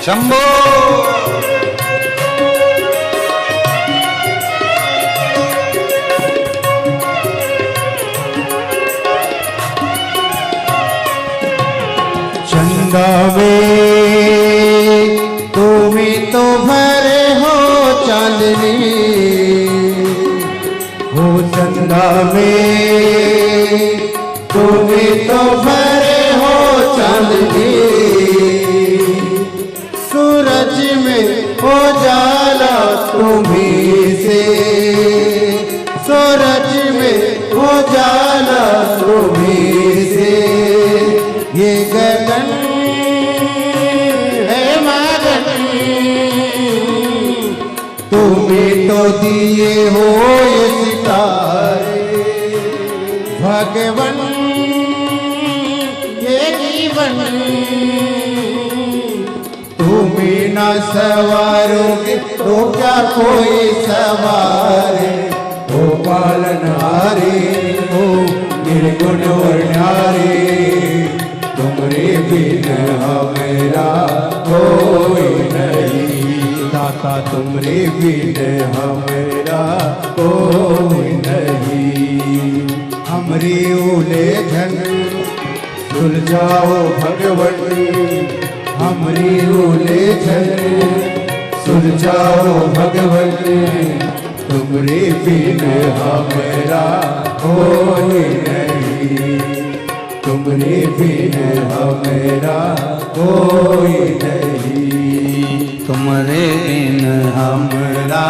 शंभो। चंदा में तुम्ही तो भरे हो चांदनी, हो चंदा में तुम्ही तो भरे हो चांदनी, सूरज में हो जाला तुम्ही से, सूरज में हो जाला तुम्ही से, ये गगन है मगन, तुम्हें तो दिए हो ये सितारे भगवन, ये जीवन तुम्हें ना सवारोगे तो क्या कोई सवारे, हो पालनहारे हो निर्गुण वर्णारे, तुमरे बिन हमेरा कोई नहीं, दाता तुमरे बिन हमेरा कोई नहीं, हमरी उलझन सुलझाओ भगवन, हमरी उलझन सुलझाओ भगवन, तुमरे बिन हमेरा कोई नहीं, तुमरे बिन हमेरा कोई नहीं, तुम्हारे बिन हमरा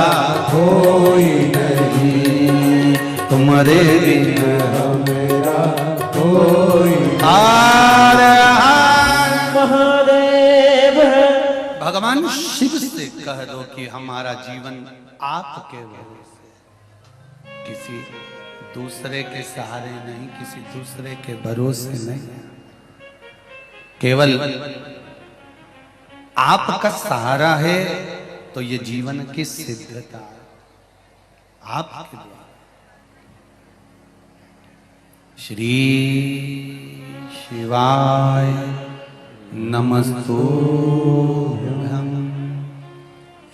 कोई नहीं, तुम्हारे बिन हमेरा कोई हर हर महादेव। भगवान शिव से कह दो कि हमारा जीवन आपके भरोसे, किसी दूसरे के सहारे नहीं, किसी दूसरे के भरोसे नहीं, केवल आपका सहारा है तो ये जीवन की सिद्धता आपके द्वारा। श्री शिवाय नमस्तुभ्यं,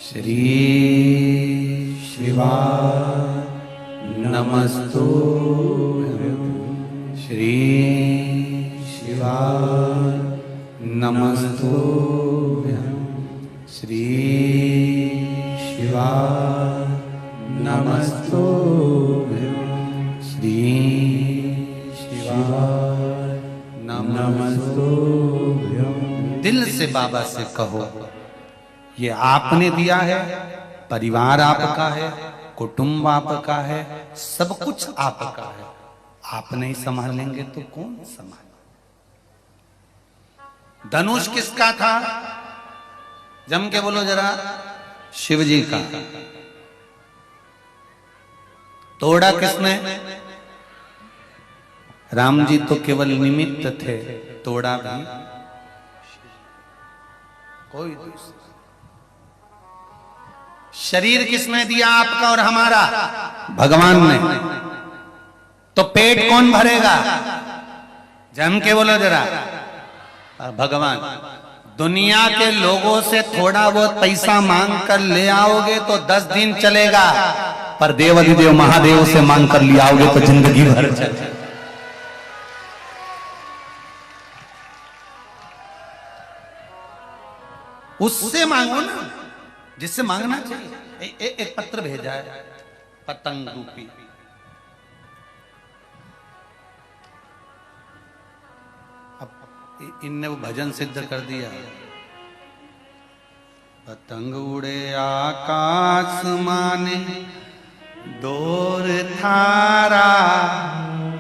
श्री शिवाय नमस्तुभ्यं, श्री शिवाय नमस्तुभ्यं, श्री शिवाय नमस्तुभ्यं, श्री शिवाय नमस्तुभ्यं। दिल से बाबा से कहो, ये आपने दिया है, परिवार आपका है, कुटुंब आपका है, सब कुछ आपका है, आप नहीं संभालेंगे तो कौन संभाले। धनुष किसका था? जम के बोलो जरा। शिव जी का। तोड़ा किसने? राम जी तो केवल निमित्त थे, तोड़ा भी कोई दूसरा। शरीर किसने दिया आपका और हमारा? भगवान ने। तो पेट कौन भरेगा? जम के बोलो जरा। भगवान। दुनिया के लोगों से थोड़ा बहुत पैसा मांग कर ले आओगे तो 10 दिन चलेगा, पर देवाधिदेव महादेव से मांग कर ले आओगे तो जिंदगी भर चलेगा। उससे मांगो ना जिससे मांगना चाहिए। एक पत्र भेजा है पतंग रूपी, अब इनने वो भजन सिद्ध कर दिया। पतंग उड़े आकाश माने, डोर थारा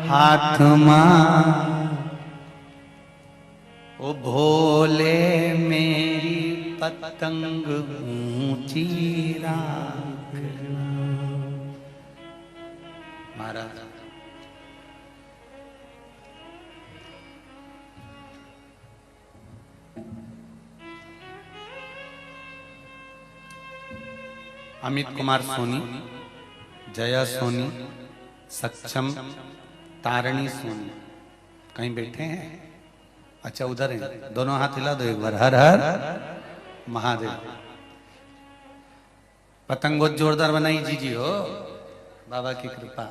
हाथ मां, ओ भोले मेरी पतंग ऊंची राखना। महाराज अमित कुमार सोनी, जया सोनी, सक्षम, तारणी सोनी कहीं बैठे हैं? अच्छा उधर हैं, दोनों हाथ हिला दो एक बार। हर हर महादेव। पतंग बहुत जोरदार बनाई जी हो, बाबा की कृपा।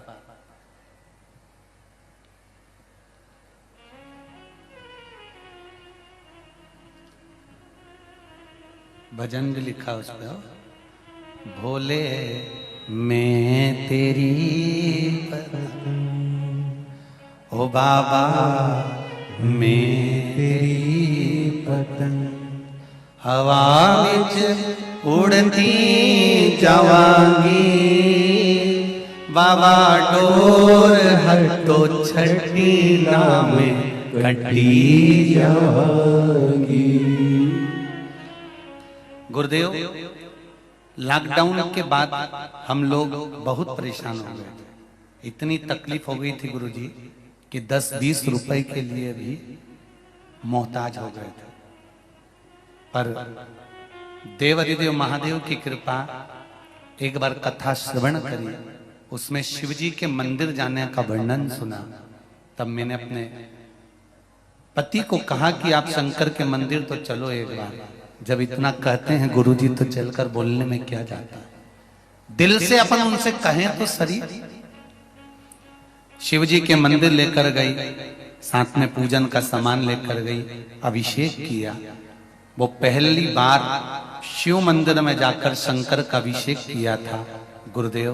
भजन भी लिखा उस पे, भोले मैं तेरी ओ बाबा मैं तेरी पतंग हवा विच उड़ती जावांगी, बाबा डोर हटो छठी नाम कटी जावांगी। गुरुदेव, लॉकडाउन के बाद हम लोग बहुत परेशान हो गए। इतनी तकलीफ हो गई थी गुरुजी कि 10-20 रुपए के लिए भी मोहताज हो गए थे। पर देवाधिदेव महादेव की कृपा, एक बार कथा श्रवण करी, उसमें शिवजी के मंदिर जाने का वर्णन सुना। तब मैंने अपने पति को कहा कि आप शंकर के मंदिर तो चलो एक बार। जब इतना कहते हैं गुरुजी तो चलकर बोलने में क्या जाता है। दिल से अपन उनसे कहें तो सही। शिवजी के मंदिर लेकर गई, साथ में पूजन का सामान लेकर गई, अभिषेक किया। वो पहली बार शिव मंदिर में जाकर शंकर का अभिषेक किया था। गुरुदेव,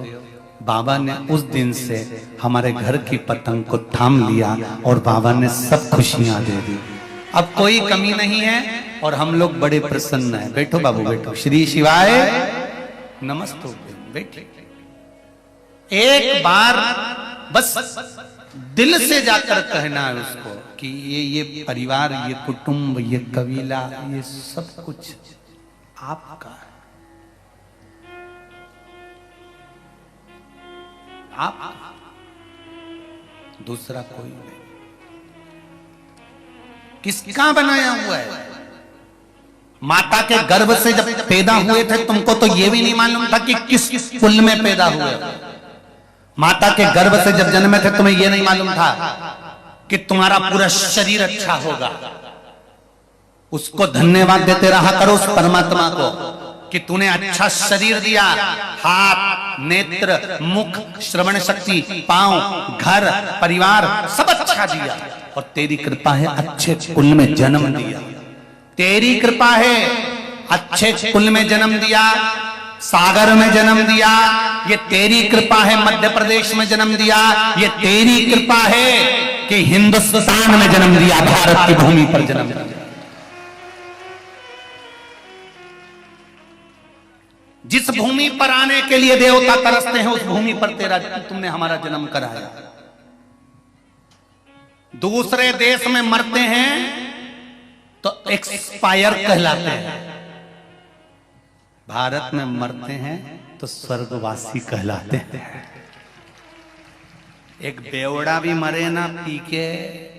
बाबा ने उस दिन से हमारे घर की पतंग को थाम लिया और बाबा ने सब खुशियां दे दी। अब कोई कमी नहीं है और हम लोग बड़े प्रसन्न हैं। बैठो बाबू बैठो। श्री शिवाय नमस्तु। बैठे। एक बार बस दिल से जाकर कहना है उसको कि ये परिवार, ये कुटुंब, ये कबीला, ये सब कुछ आपका है। आप, दूसरा कोई नहीं। किसका बनाया हुआ है? माता के गर्भ से जब पैदा हुए थे तुमको तो ये भी नहीं मालूम था कि किस कुल में पैदा हुए। माता के गर्भ से जब जन्मे थे तुम्हें ये नहीं मालूम था कि तुम्हारा पूरा शरीर अच्छा होगा। उसको धन्यवाद देते रहा करो उस परमात्मा को कि तूने अच्छा शरीर दिया, हाथ, नेत्र, मुख, श्रवण शक्ति, पांव, घर, परिवार सब अच्छा दिया। और तेरी कृपा है अच्छे कुल में जन्म दिया। तेरी कृपा है अच्छे कुल में जन्म दिया, सागर में जन्म दिया। ये तेरी कृपा है मध्य प्रदेश में जन्म दिया। ये तेरी कृपा है कि हिंदुस्तान में जन्म दिया, भारत की भूमि पर जन्म दिया। जिस भूमि पर आने के लिए देवता तरसते हैं उस भूमि पर तुमने हमारा जन्म कराया। दूसरे देश में मरते हैं तो एक्सपायर कहलाते हैं, भारत में मरते हैं तो स्वर्गवासी कहलाते हैं। एक बेवड़ा भी मरे ना पी के,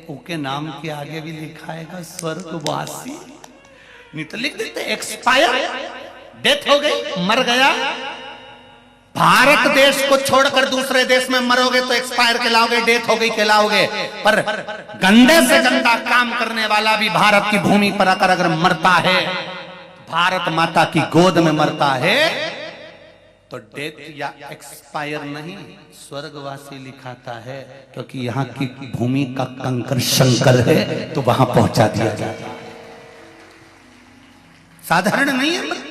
उसके नाम के आगे भी लिखाएगा स्वर्गवासी, नहीं तो लिख देते एक्सपायर, डेथ हो गई, मर गया। भारत देश को छोड़कर दूसरे देश में मरोगे तो एक्सपायर कहलाओगे, डेथ हो गई कहलाओगे। पर गंदे से गंदा काम करने वाला भी भारत की भूमि पर आकर अगर मरता है, भारत माता की गोद में मरता है, तो डेथ या एक्सपायर नहीं, स्वर्गवासी लिखाता है। क्योंकि यहाँ की भूमि का कंकर शंकर है तो वहां पहुंचा दिया जाता है। साधारण नहीं है।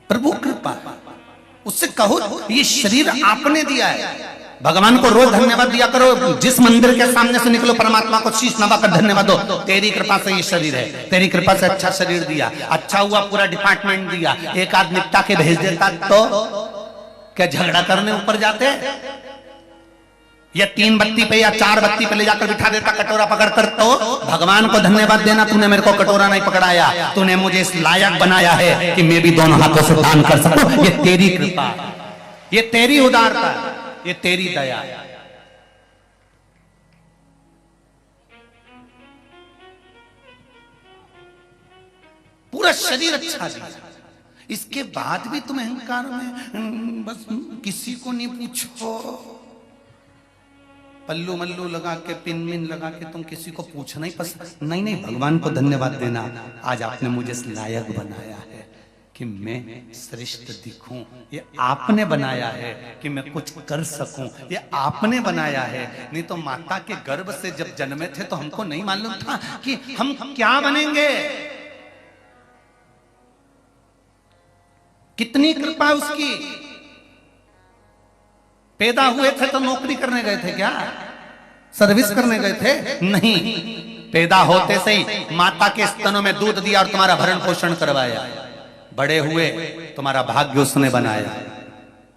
प्रभु कृपा, उससे कहो ये शरीर आपने दिया है। भगवान को रोज धन्यवाद दिया करो। जिस मंदिर के सामने से निकलो परमात्मा को शीश नवाकर धन्यवाद दो, तेरी कृपा से ये शरीर है, तेरी कृपा से अच्छा शरीर दिया, अच्छा हुआ पूरा डिपार्टमेंट दिया। एक आध निपटा के भेज देता तो क्या झगड़ा करने ऊपर जाते? या 3 बत्ती पे या 4 बत्ती पे ले जाकर बिठा देता कटोरा पकड़कर, तो भगवान को धन्यवाद देना, तूने मेरे को कटोरा नहीं पकड़ाया, तूने मुझे इस लायक बनाया है कि मैं भी दोनों हाथों से दान कर सकूं। ये तेरी कृपा, ये तेरी उदारता, ये तेरी दया। पूरा शरीर अच्छा दिया, इसके बाद भी तुम अहंकार में बस किसी को नहीं पूछो, पल्लू मल्लू लगा के पिन मिन लगा के तुम किसी को पूछना ही पसंद नहीं। नहीं, भगवान को धन्यवाद देना, आज आपने मुझे इस लायक बनाया है कि मैं श्रेष्ठ दिखूं, ये आपने बनाया है कि मैं कुछ कर सकूं, ये आपने बनाया है। नहीं तो माता के गर्भ से जब जन्मे थे तो हमको नहीं मालूम था कि हम क्या बनेंगे। कितनी कृपा उसकी। पैदा हुए थे तो नौकरी करने गए थे क्या, सर्विस करने गए थे? नहीं, पैदा होते से ही माता के स्तनों में दूध दिया और तुम्हारा भरण पोषण करवाया, बड़े हुए तुम्हारा भाग्य उसने बनाया।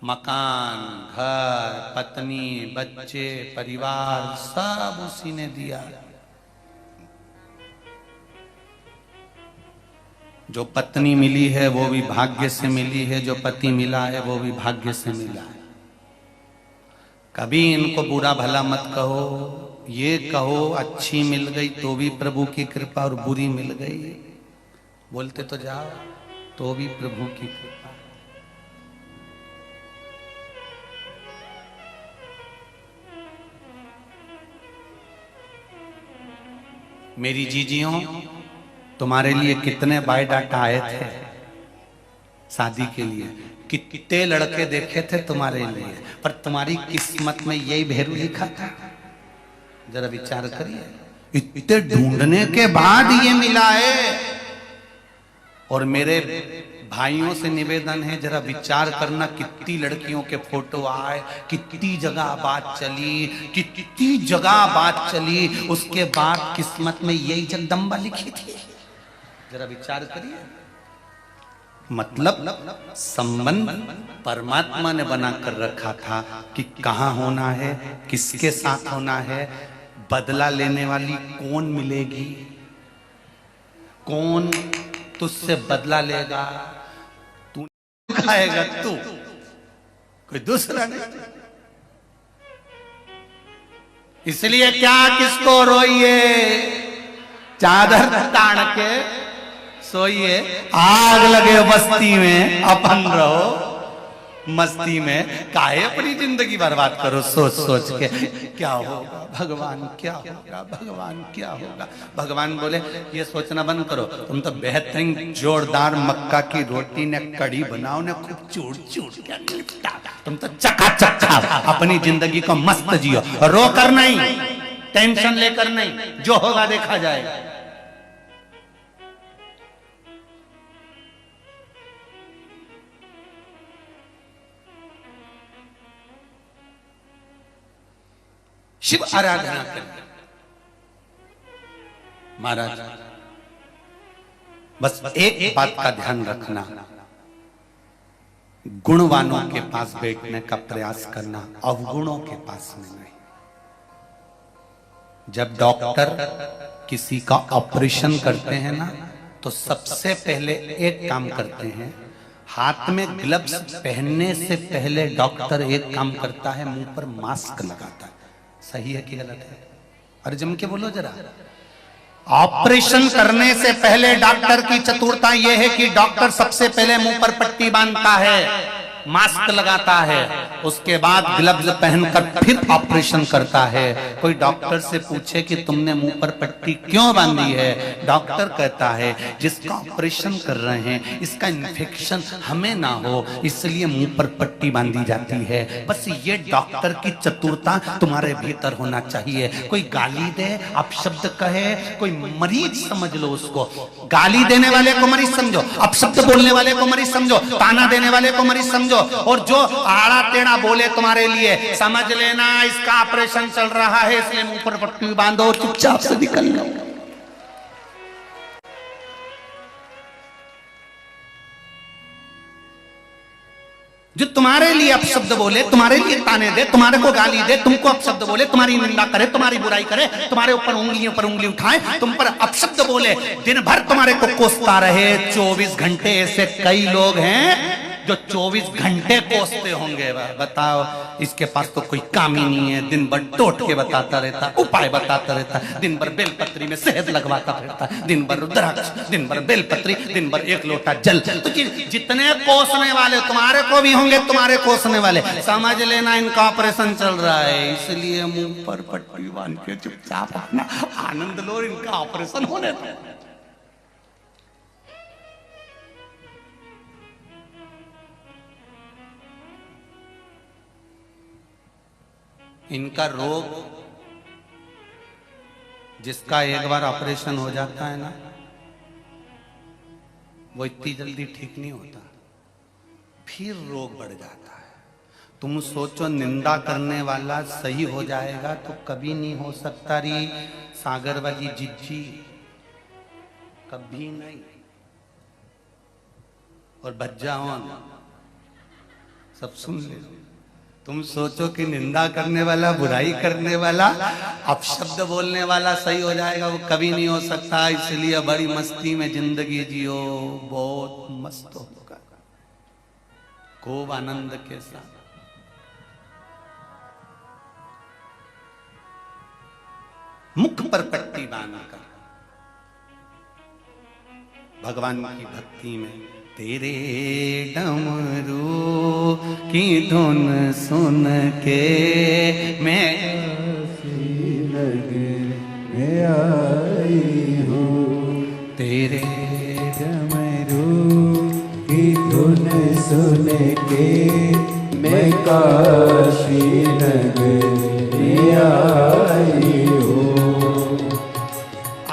मकान, घर, पत्नी, बच्चे, परिवार सब उसी ने दिया। जो पत्नी मिली है वो भी भाग्य से मिली है, जो पति मिला है वो भी भाग्य से मिला है। कभी इनको बुरा भला मत कहो, ये कहो अच्छी मिल गई तो भी प्रभु की कृपा और बुरी मिल गई बोलते तो जाओ तो भी प्रभु की कृपा। मेरी जीजियों, तुम्हारे लिए कितने बायोडाटा आए थे शादी के लिए, कितने लड़के देखे थे तुम्हारे लिए, पर तुम्हारी किस्मत में यही भेरू लिखा था? जरा विचार करिए, इतने ढूंढने के बाद ये मिला है। और मेरे भाइयों से निवेदन है, जरा विचार करना, कितनी लड़कियों के फोटो आए, कितनी जगह बात चली, कितनी जगह बात चली, उसके बाद किस्मत में यही जगदम्बा लिखी थी। जरा विचार करिए, मतलब संबंध परमात्मा ने बनाकर रखा था कि कहां होना है, किसके साथ होना है, बदला लेने वाली कौन मिलेगी, कौन तुझसे बदला लेगा, तू खाएगा, तू कोई दूसरा नहीं। इसलिए क्या किसको रोइए, चादर तान के सोइए, आग लगे बस्ती में अपन रहो मस्ती में, काहे अपनी जिंदगी बर्बाद करो सोच सोच के क्या होगा भगवान, क्या होगा भगवान, क्या होगा। भगवान बोले ये सोचना बंद करो, तुम तो बेहतरीन जोरदार मक्का की रोटी ने कड़ी बनाओ ने खूब चूड़ चूड़ के निपटा, तुम तो चकाचक खाओ, अपनी जिंदगी को मस्त जियो, रो कर नहीं, टेंशन लेकर नहीं, जो होगा देखा जाएगा। शिव आराधना करें महाराज। बस एक बात का ध्यान रखना, गुणवानों के पास बैठने का प्रयास करना, अवगुणों के पास में नहीं। जब डॉक्टर किसी का ऑपरेशन करते हैं ना, तो सबसे पहले एक काम करते हैं, हाथ में ग्लव्स पहनने से पहले डॉक्टर एक काम करता है, मुंह पर मास्क लगाता है। सही है कि गलत है? अरे जम के बोलो जरा। ऑपरेशन करने से पहले डॉक्टर की चतुरता यह है कि डॉक्टर सबसे पहले मुंह पर पट्टी बांधता है, मास्क लगाता है, उसके बाद ग्लव्स पहनकर फिर ऑपरेशन करता है। कोई डॉक्टर से पूछे कि तुमने मुंह पर पट्टी क्यों बांधी है, डॉक्टर कहता है जिसका ऑपरेशन कर रहे हैं इसका इन्फेक्शन हमें ना हो, इसलिए मुंह पर पट्टी बांधी जाती है। बस ये डॉक्टर की चतुरता तुम्हारे भीतर होना चाहिए। कोई गाली दे, अपशब्द कहे, कोई मरीज समझ लो उसको, गाली देने वाले को मरीज समझो, अपशब्द बोलने वाले को मरीज समझो, ताना देने वाले को मरीज समझो, और जो आड़ा टेढ़ा बोले तुम्हारे लिए समझ लेना इसका ऑपरेशन चल रहा है, इसलिए मुंह पर पट्टी बांधो, चुपचाप से निकल लो। जो तुम्हारे लिए अपशब्द बोले, तुम्हारे लिए ताने दे, तुम्हारे को गाली दे, तुमको अपशब्द बोले, तुम्हारी निंदा करे, तुम्हारी बुराई करे, तुम्हारे ऊपर उंगलियों पर उंगली उठाए, तुम पर अपशब्द बोले, दिन भर तुम्हारे को कोसता रहे, 24 घंटे ऐसे कई लोग हैं जो 24 घंटे कोसते होंगे। बताओ, इसके पास तो कोई काम ही नहीं है, दिन भर टोट के बताता रहता, उपाय बताता रहता, दिन भर बेलपत्री में शहद लगवाता रहता, दिन भर रुद्राक्ष, दिन भर बेलपत्री, दिन भर एक लोटा जल। तो जितने कोसने वाले तुम्हारे को भी होंगे, तुम्हारे कोसने वाले, समझ लेना इनका ऑपरेशन चल रहा है, इसलिए मुंह पर पट्टी बांध के चुपचाप अपना आनंद लो, इनका ऑपरेशन होने दो। इनका रोग जिसका एक बार ऑपरेशन हो जाता है ना, वो इतनी जल्दी ठीक नहीं होता, फिर रोग बढ़ जाता है। तुम सोचो, निंदा करने वाला सही हो जाएगा तो कभी नहीं हो सकता री सागर वाली जिज्जी, कभी नहीं। और बज्जावन सब सुन ले। तुम सोचो कि निंदा करने वाला, बुराई करने वाला, अपशब्द बोलने वाला सही हो जाएगा, वो कभी नहीं हो सकता। इसलिए बड़ी मस्ती में जिंदगी जियो, बहुत मस्त होगा, खूब आनंद के साथ। मुख पर पट्टी बांधकर भगवान की भक्ति में, तेरे डमरू की धुन सुन के मैं में आई हूँ, तेरे डमरू की धुन सुन के मैं काशी नगर में आई